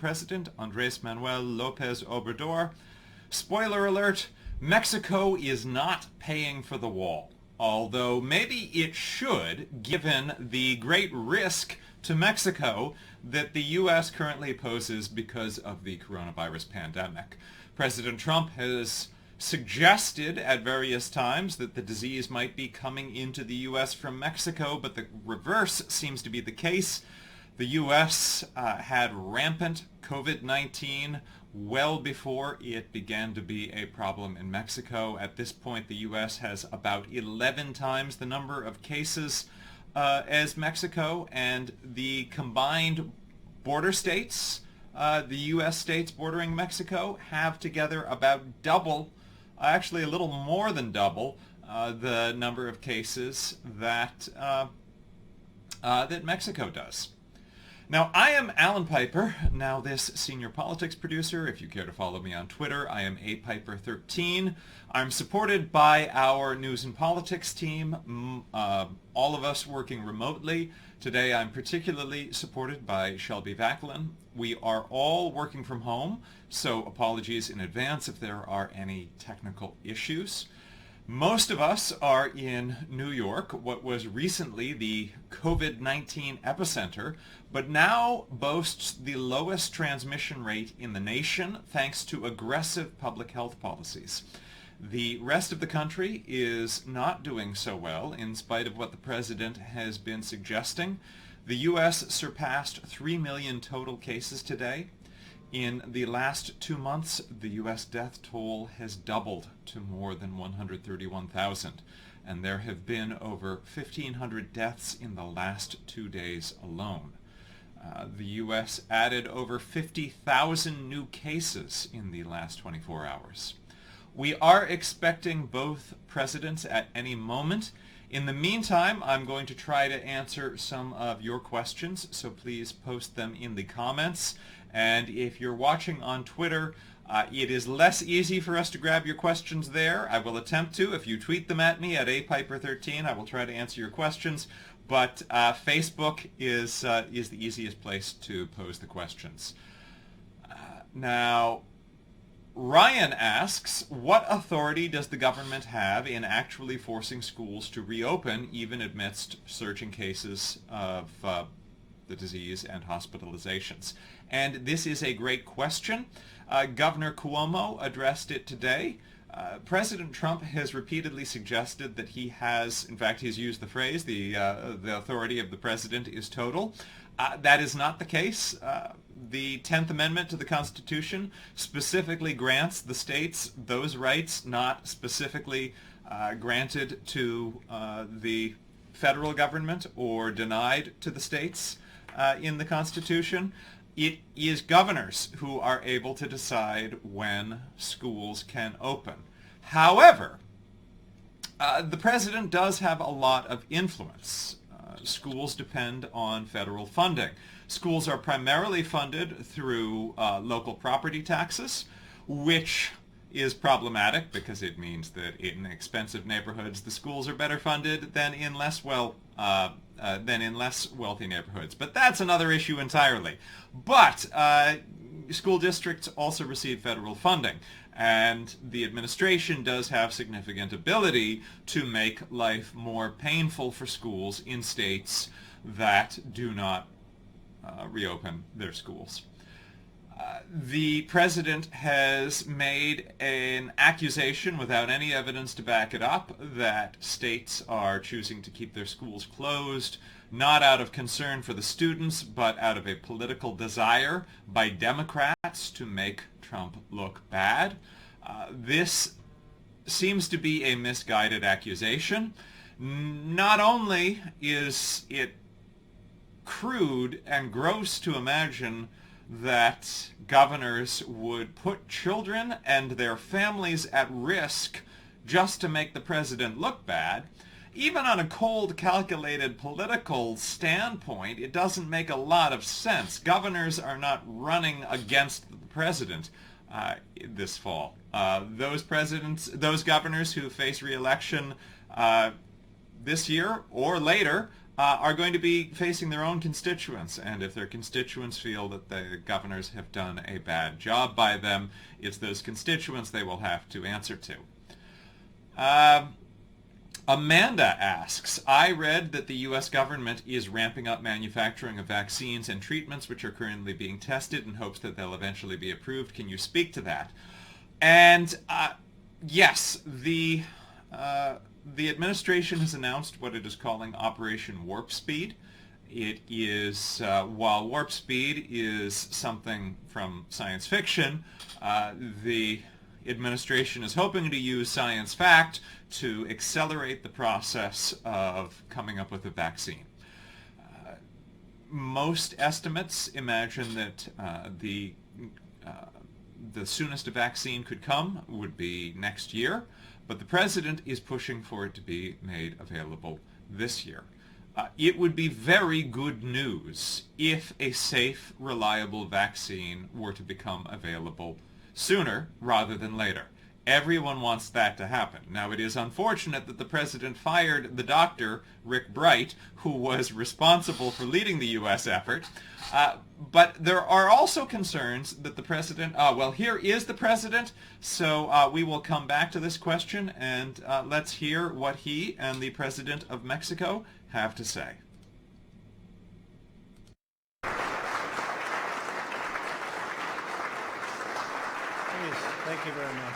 President Andrés Manuel López Obrador. Spoiler alert, Mexico is not paying for the wall, although maybe it should, given the great risk to Mexico that the U.S. currently poses because of the coronavirus pandemic. President Trump has suggested at various times that the disease might be coming into the U.S. from Mexico, but the reverse seems to be the case. The U.S. had rampant COVID-19 well before it began to be a problem in Mexico. At this point, the U.S. has about 11 times the number of cases as Mexico, and the combined border states, the U.S. states bordering Mexico, have together about double, actually a little more than double, the number of cases that that Mexico does. Now, I am Alan Piper, NowThis senior politics producer. If you care to follow me on Twitter, I am apiper13. I'm supported by our news and politics team, all of us working remotely. Today I'm particularly supported by Shelby Vacklin. We are all working from home, so apologies in advance if there are any technical issues. Most of us are in New York, what was recently the COVID-19 epicenter, but now boasts the lowest transmission rate in the nation thanks to aggressive public health policies. The rest of the country is not doing so well, in spite of what the president has been suggesting. The U.S. surpassed 3 million total cases today. In the last 2 months, the U.S. death toll has doubled to more than 131,000, and there have been over 1,500 deaths in the last 2 days alone. The U.S. added over 50,000 new cases in the last 24 hours. We are expecting both presidents at any moment. In the meantime, I'm going to try to answer some of your questions, so please post them in the comments. And if you're watching on Twitter, it is less easy for us to grab your questions there. I will attempt to. If you tweet them at me at apiper13, I will try to answer your questions. But Facebook is the easiest place to pose the questions. Now, Ryan asks, what authority does the government have in actually forcing schools to reopen even amidst surging cases of the disease and hospitalizations? And this is a great question. Governor Cuomo addressed it today. President Trump has repeatedly suggested that he has, in fact, he's used the phrase, the authority of the president is total. That is not the case. The 10th Amendment to the Constitution specifically grants the states those rights not specifically granted to the federal government or denied to the states in the Constitution. It is governors who are able to decide when schools can open. However, the president does have a lot of influence. Schools depend on federal funding. Schools are primarily funded through local property taxes, which is problematic because it means that in expensive neighborhoods the schools are better funded than in less wealthy neighborhoods. But that's another issue entirely. But school districts also receive federal funding, and the administration does have significant ability to make life more painful for schools in states that do not reopen their schools. The president has made an accusation without any evidence to back it up that states are choosing to keep their schools closed, not out of concern for the students, but out of a political desire by Democrats to make Trump look bad. This seems to be a misguided accusation. Not only is it crude and gross to imagine that governors would put children and their families at risk just to make the president look bad, even on a cold, calculated political standpoint, it doesn't make a lot of sense. Governors are not running against the president this fall. Those governors who face re-election this year or later are going to be facing their own constituents, and if their constituents feel that the governors have done a bad job by them, it's those constituents they will have to answer to. Amanda asks, I read that the U.S. government is ramping up manufacturing of vaccines and treatments which are currently being tested in hopes that they'll eventually be approved. Can you speak to that? And yes, the administration has announced what it is calling Operation Warp Speed. It is, while Warp Speed is something from science fiction, the administration is hoping to use science fact to accelerate the process of coming up with a vaccine. Most estimates imagine that the soonest a vaccine could come would be next year, but the president is pushing for it to be made available this year. It would be very good news if a safe, reliable vaccine were to become available sooner rather than later. Everyone wants that to happen. Now, it is unfortunate that the president fired the doctor, Rick Bright, who was responsible for leading the U.S. effort. But there are also concerns that the president, well, here is the president, so we will come back to this question, and let's hear what he and the president of Mexico have to say. Thank you very much.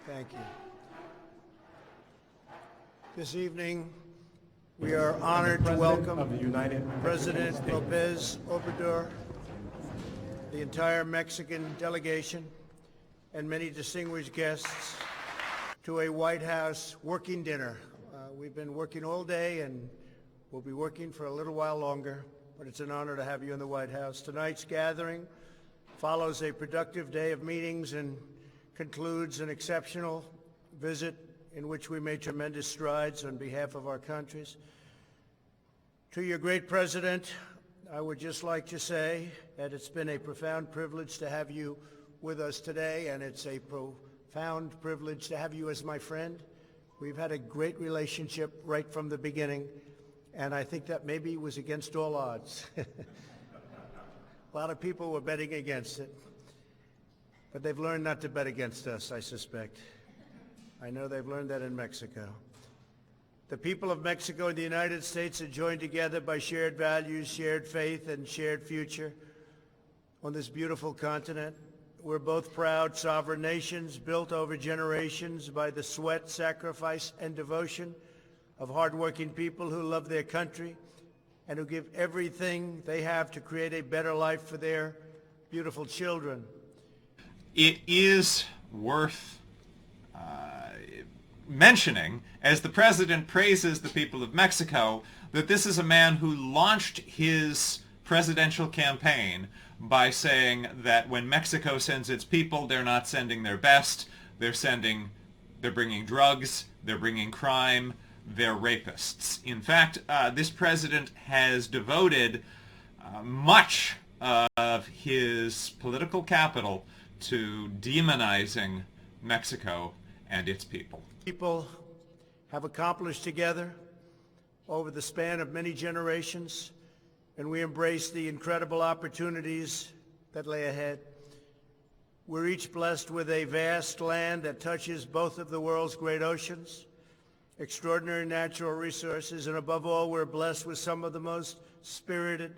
Thank you. This evening, we are honored to welcome President López Obrador, the entire Mexican delegation, and many distinguished guests to a White House working dinner. We've been working all day, and we'll be working for a little while longer, but it's an honor to have you in the White House. Tonight's gathering follows a productive day of meetings and concludes an exceptional visit in which we made tremendous strides on behalf of our countries. To your great president, I would just like to say that it's been a profound privilege to have you with us today, and it's a profound privilege to have you as my friend. We've had a great relationship right from the beginning, and I think that maybe was against all odds. A lot of people were betting against it, but they've learned not to bet against us, I suspect. I know they've learned that in Mexico. The people of Mexico and the United States are joined together by shared values, shared faith, and shared future on this beautiful continent. We're both proud sovereign nations built over generations by the sweat, sacrifice, and devotion of hardworking people who love their country and who give everything they have to create a better life for their beautiful children. It is worth mentioning, as the president praises the people of Mexico, that this is a man who launched his presidential campaign by saying that when Mexico sends its people, they're not sending their best, they're bringing drugs, they're bringing crime, they're rapists. In fact, this president has devoted much of his political capital to demonizing Mexico and its people. People have accomplished together over the span of many generations, and we embrace the incredible opportunities that lay ahead. We're each blessed with a vast land that touches both of the world's great oceans, extraordinary natural resources, and above all, we're blessed with some of the most spirited,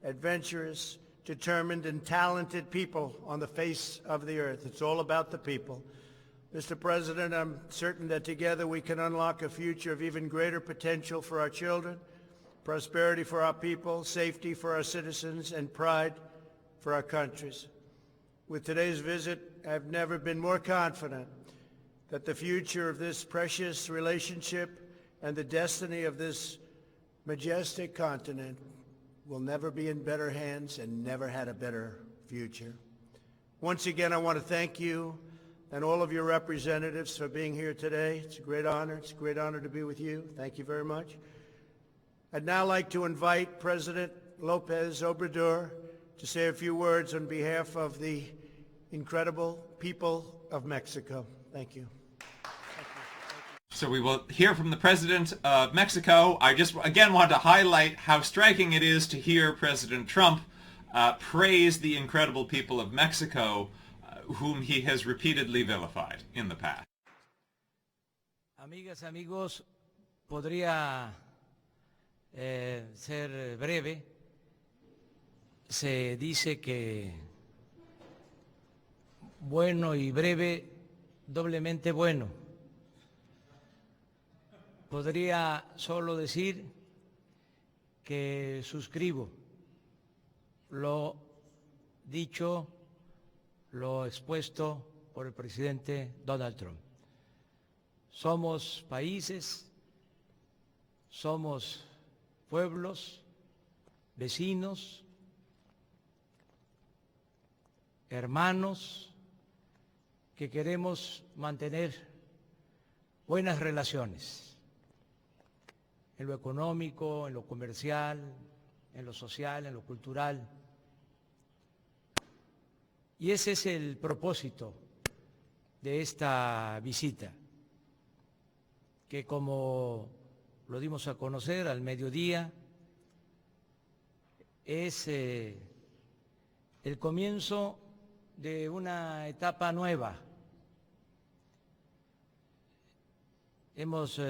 adventurous, determined, and talented people on the face of the earth. It's all about the people. Mr. President, I'm certain that together we can unlock a future of even greater potential for our children, prosperity for our people, safety for our citizens, and pride for our countries. With today's visit, I've never been more confident that the future of this precious relationship and the destiny of this majestic continent will never be in better hands and never had a better future. Once again, I want to thank you and all of your representatives for being here today. It's a great honor. It's a great honor to be with you. Thank you very much. I'd now like to invite President López Obrador to say a few words on behalf of the incredible people of Mexico. Thank you. So we will hear from the President of Mexico. I just, again, want to highlight how striking it is to hear President Trump praise the incredible people of Mexico, whom he has repeatedly vilified in the past. Amigas, amigos, podría ser breve. Se dice que bueno y breve, doblemente bueno. Podría solo decir que suscribo lo dicho, lo expuesto por el presidente Donald Trump. Somos países, somos pueblos, vecinos, hermanos, que queremos mantener buenas relaciones en lo económico, en lo comercial, en lo social, en lo cultural. Y ese es el propósito de esta visita, que como lo dimos a conocer al mediodía, es el comienzo de una etapa nueva. Hemos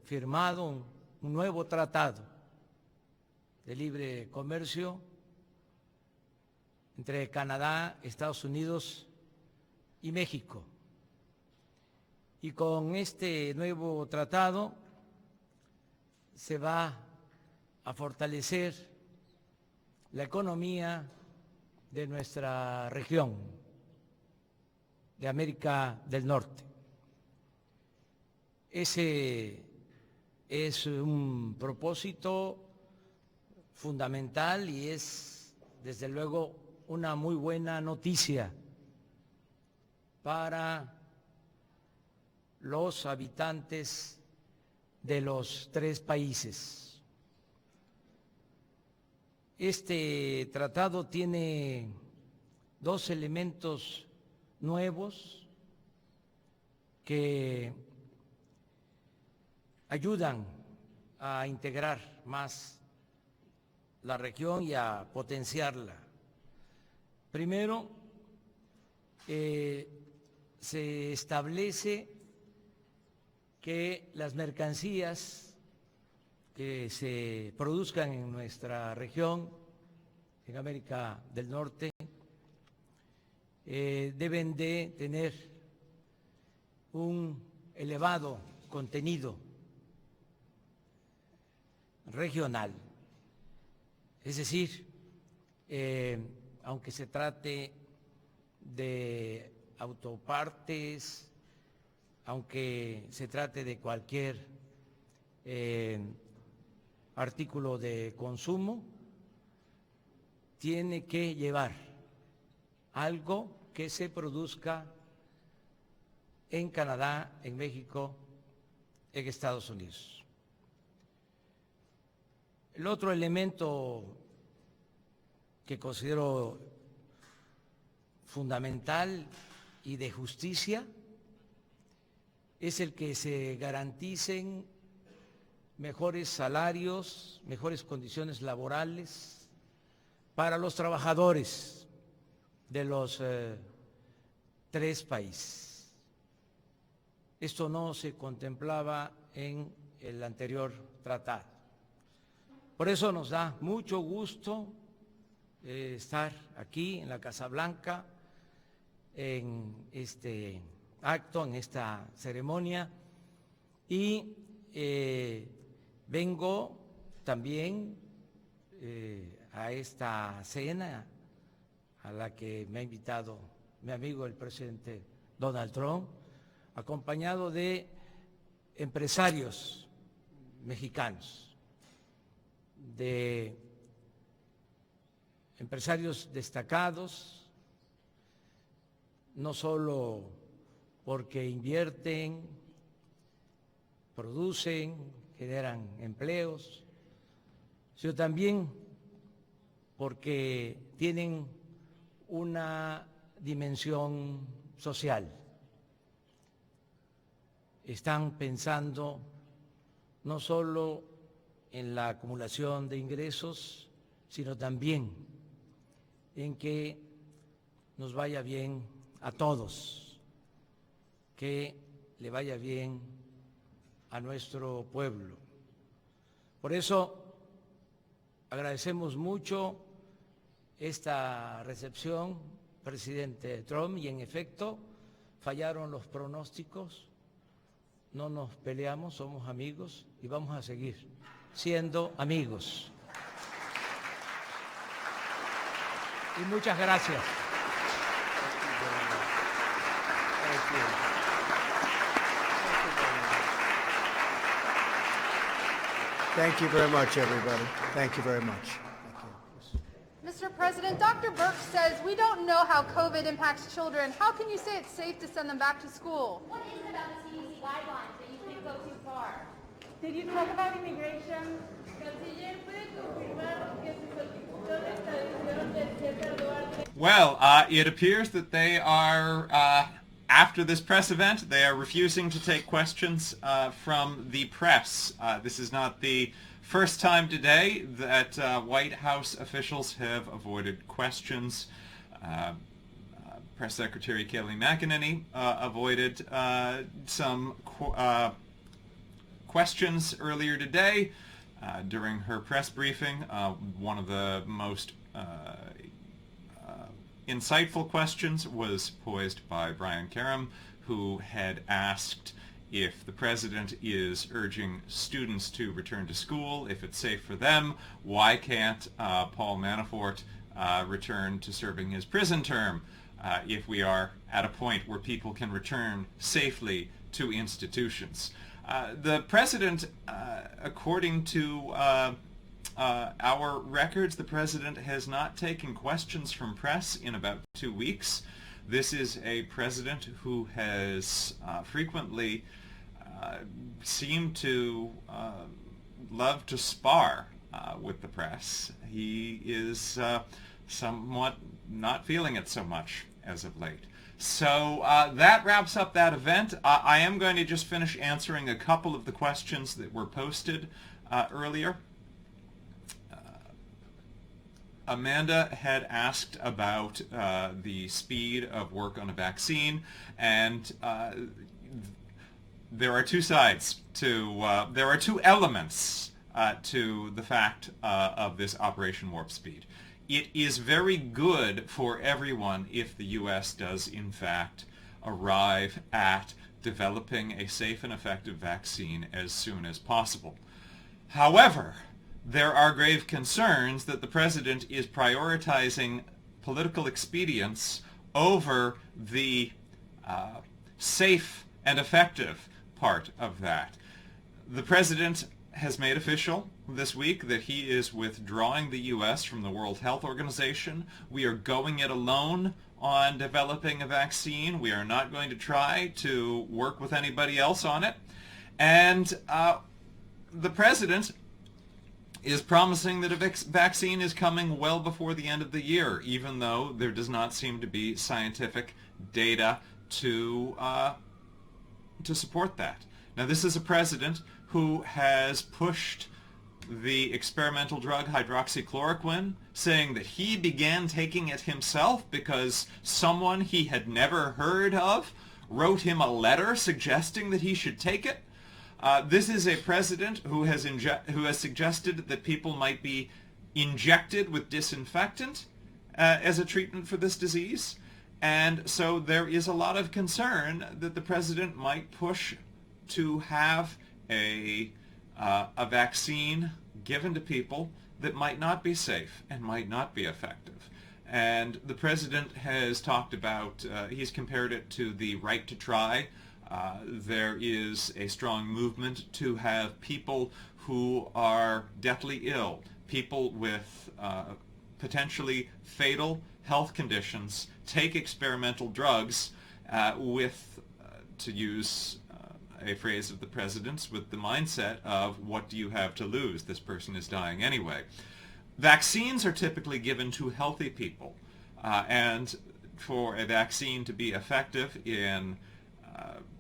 firmado un nuevo tratado de libre comercio entre Canadá, Estados Unidos y México. Y con este nuevo tratado se va a fortalecer la economía de nuestra región, de América del Norte. Ese es un propósito fundamental y es, desde luego, una muy buena noticia para los habitantes de los tres países. Este tratado tiene dos elementos nuevos que ayudan a integrar más la región y a potenciarla. Primero, se establece que las mercancías que se produzcan en nuestra región, en América del Norte, deben de tener un elevado contenido regional. Es decir, aunque se trate de autopartes, aunque se trate de cualquier artículo de consumo, tiene que llevar algo que se produzca en Canadá, en México, en Estados Unidos. El otro elemento que considero fundamental y de justicia es el que se garanticen mejores salarios, mejores condiciones laborales para los trabajadores de los tres países. Esto no se contemplaba en el anterior tratado. Por eso nos da mucho gusto estar aquí en la Casa Blanca, en este acto, en esta ceremonia, y vengo también a esta cena a la que me ha invitado mi amigo el presidente Donald Trump, acompañado de empresarios mexicanos, de empresarios destacados, no solo porque invierten, producen, generan empleos, sino también porque tienen una dimensión social. están pensando no solo en la acumulación de ingresos, sino también en que nos vaya bien a todos, que le vaya bien a nuestro pueblo. Por eso agradecemos mucho esta recepción, presidente Trump, y en efecto fallaron los pronósticos, no nos peleamos, somos amigos y vamos a seguir siendo amigos. Y muchas gracias. Thank you very much, everybody. Thank you very much. Mr. President, Dr. Birx says we don't know how COVID impacts children. How can you say it's safe to send them back to school? What is it about the CDC guidelines that you think go too far? Did you talk about immigration? Well, it appears that they are, after this press event, they are refusing to take questions from the press. This is not the first time today that White House officials have avoided questions. Press Secretary Kayleigh McEnany avoided some questions earlier today during her press briefing. One of the most insightful questions was posed by Brian Karem, who had asked if the president is urging students to return to school, if it's safe for them, why can't Paul Manafort return to serving his prison term if we are at a point where people can return safely to institutions? The president, according to our records, the president has not taken questions from press in about 2 weeks. This is a president who has frequently seemed to love to spar with the press. He is somewhat not feeling it so much as of late. So that wraps up that event. I am going to just finish answering a couple of the questions that were posted earlier. Amanda had asked about the speed of work on a vaccine, and there are two sides to, there are two elements to the fact of this Operation Warp Speed. It is very good for everyone if the U.S. does in fact arrive at developing a safe and effective vaccine as soon as possible. However, there are grave concerns that the president is prioritizing political expedience over the safe and effective part of that. The president has made official this week that he is withdrawing the U.S. from the World Health Organization. We are going it alone on developing a vaccine. We are not going to try to work with anybody else on it. And the president is promising that a vaccine is coming well before the end of the year, even though there does not seem to be scientific data to support that. Now, this is a president who has pushed the experimental drug hydroxychloroquine, saying that he began taking it himself because someone he had never heard of wrote him a letter suggesting that he should take it. This is a president who has suggested that people might be injected with disinfectant as a treatment for this disease. And so there is a lot of concern that the president might push to have a vaccine given to people that might not be safe and might not be effective. And the president has talked about, he's compared it to the right to try. There is a strong movement to have people who are deathly ill, people with potentially fatal health conditions, take experimental drugs with, to use a phrase of the president's, with the mindset of, what do you have to lose? This person is dying anyway. Vaccines are typically given to healthy people, and for a vaccine to be effective in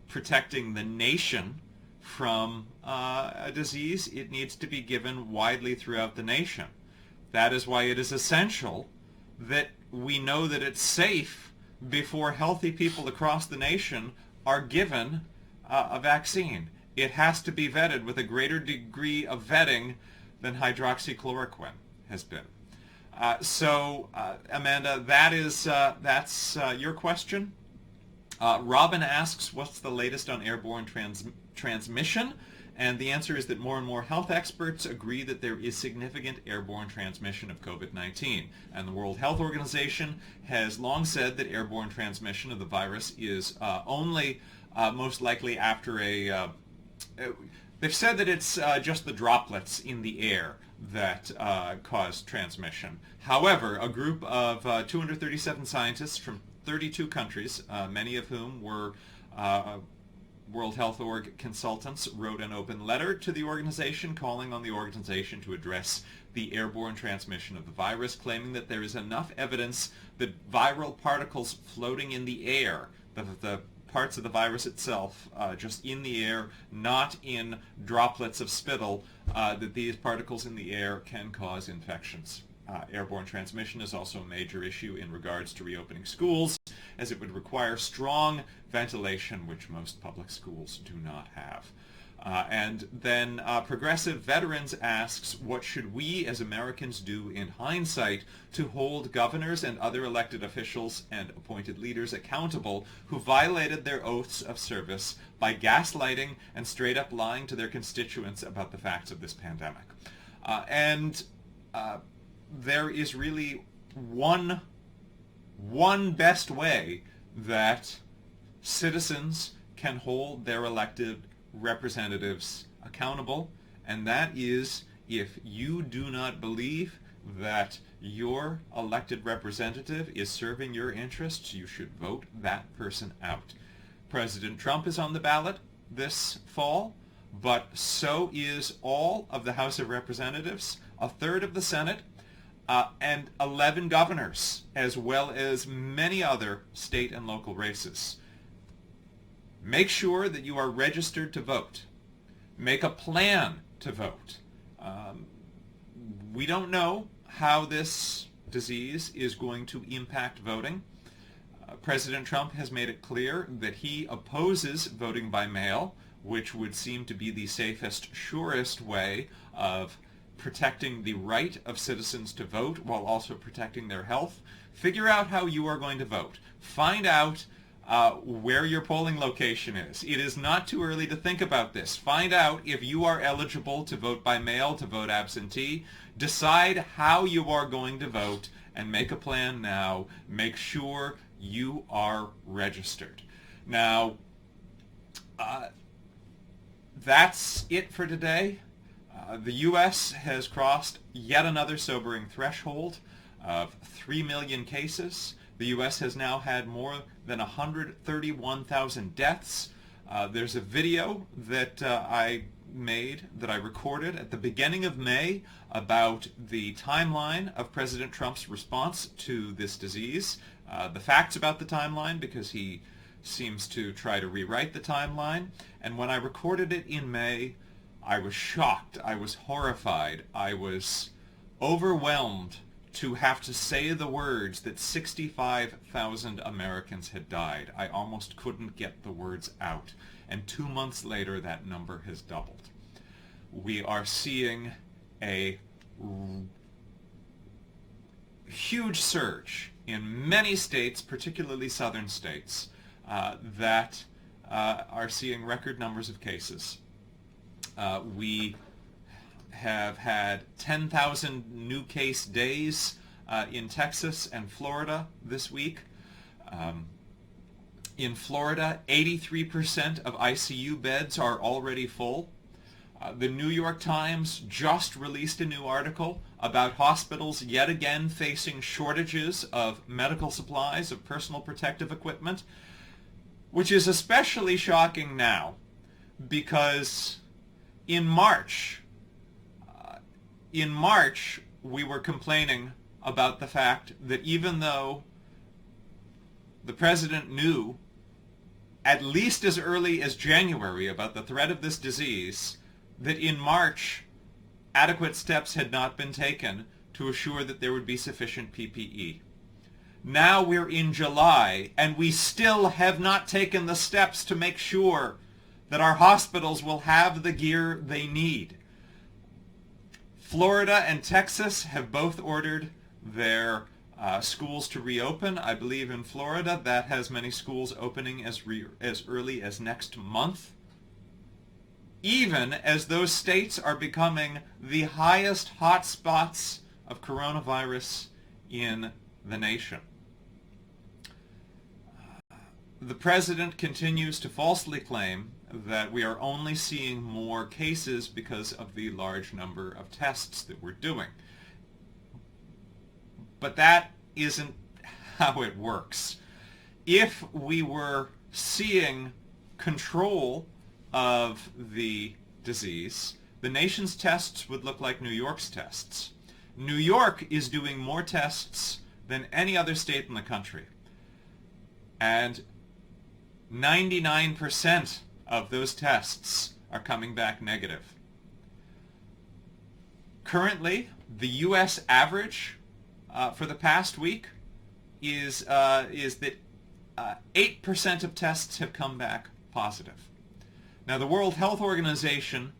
protecting the nation from a disease, it needs to be given widely throughout the nation. That is why it is essential that we know that it's safe before healthy people across the nation are given a vaccine. It has to be vetted with a greater degree of vetting than hydroxychloroquine has been. Amanda, that's your question. Robin asks, what's the latest on airborne transmission? And the answer is that more and more health experts agree that there is significant airborne transmission of COVID-19. And the World Health Organization has long said that airborne transmission of the virus is only most likely after they've said that it's just the droplets in the air that cause transmission. However, a group of 237 scientists from 32 countries, many of whom were World Health Org consultants, wrote an open letter to the organization calling on the organization to address the airborne transmission of the virus, claiming that there is enough evidence that viral particles floating in the air, the parts of the virus itself just in the air, not in droplets of spittle, that these particles in the air can cause infections. Airborne transmission is also a major issue in regards to reopening schools, as it would require strong ventilation, which most public schools do not have. And then Progressive Veterans asks, what should we as Americans do in hindsight to hold governors and other elected officials and appointed leaders accountable who violated their oaths of service by gaslighting and straight up lying to their constituents about the facts of this pandemic? There is really one best way that citizens can hold their elected representatives accountable, and that is if you do not believe that your elected representative is serving your interests, you should vote that person out. President Trump is on the ballot this fall, but so is all of the House of Representatives, a third of the Senate, and 11 governors, as well as many other state and local races. Make sure that you are registered to vote. Make a plan to vote. We don't know how this disease is going to impact voting. President Trump has made it clear that he opposes voting by mail, which would seem to be the safest, surest way of protecting the right of citizens to vote while also protecting their health. Figure out how you are going to vote. Find out where your polling location is. It is not too early to think about this. Find out if you are eligible to vote by mail, to vote absentee. Decide how you are going to vote and make a plan now. Make sure you are registered. Now, that's it for today. The U.S. has crossed yet another sobering threshold of 3 million cases. The U.S. has now had more than 131,000 deaths. There's a video that I recorded at the beginning of May about the timeline of President Trump's response to this disease. The facts about the timeline, because he seems to try to rewrite the timeline. And when I recorded it in May, I was shocked, I was horrified, I was overwhelmed to have to say the words that 65,000 Americans had died. I almost couldn't get the words out. And 2 months later, that number has doubled. We are seeing a huge surge in many states, particularly southern states, that are seeing record numbers of cases. We have had 10,000 new case days in Texas and Florida this week. In Florida, 83% of ICU beds are already full. The New York Times just released a new article about hospitals yet again facing shortages of medical supplies, of personal protective equipment, which is especially shocking now because in March, we were complaining about the fact that even though the president knew at least as early as January about the threat of this disease, that in March adequate steps had not been taken to assure that there would be sufficient PPE. Now we're in July, and we still have not taken the steps to make sure that our hospitals will have the gear they need. Florida and Texas have both ordered their schools to reopen. I believe in Florida that has many schools opening as early as next month, even as those states are becoming the highest hotspots of coronavirus in the nation. The president continues to falsely claim that we are only seeing more cases because of the large number of tests that we're doing. But that isn't how it works. If we were seeing control of the disease, the nation's tests would look like New York's tests. New York is doing more tests than any other state in the country. And 99% of those tests are coming back negative. Currently, the U.S. average for the past week is that 8% of tests have come back positive. Now, the World Health Organization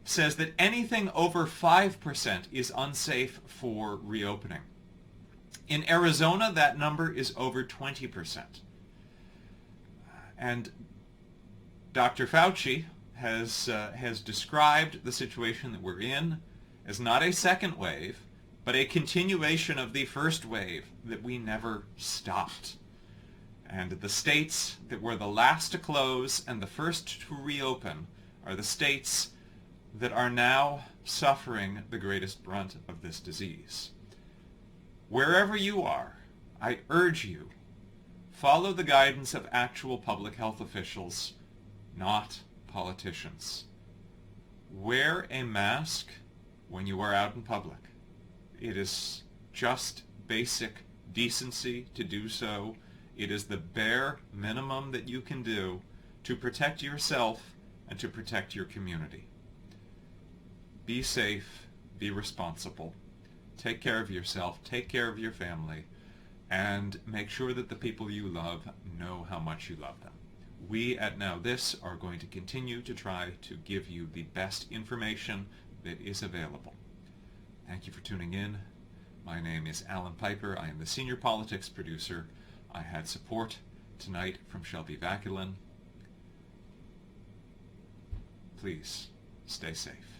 says that anything over 5% is unsafe for reopening. In Arizona, that number is over 20%. And Dr. Fauci has described the situation that we're in as not a second wave, but a continuation of the first wave that we never stopped. And the states that were the last to close and the first to reopen are the states that are now suffering the greatest brunt of this disease. Wherever you are, I urge you, follow the guidance of actual public health officials, not politicians. Wear a mask when you are out in public. It is just basic decency to do so. It is the bare minimum that you can do to protect yourself and to protect your community. Be safe, be responsible, take care of yourself, take care of your family, and make sure that the people you love know how much you love them. We at NowThis are going to continue to try to give you the best information that is available. Thank you for tuning in. My name is Alan Piper. I am the senior politics producer. I had support tonight from Shelby Vaculin. Please stay safe.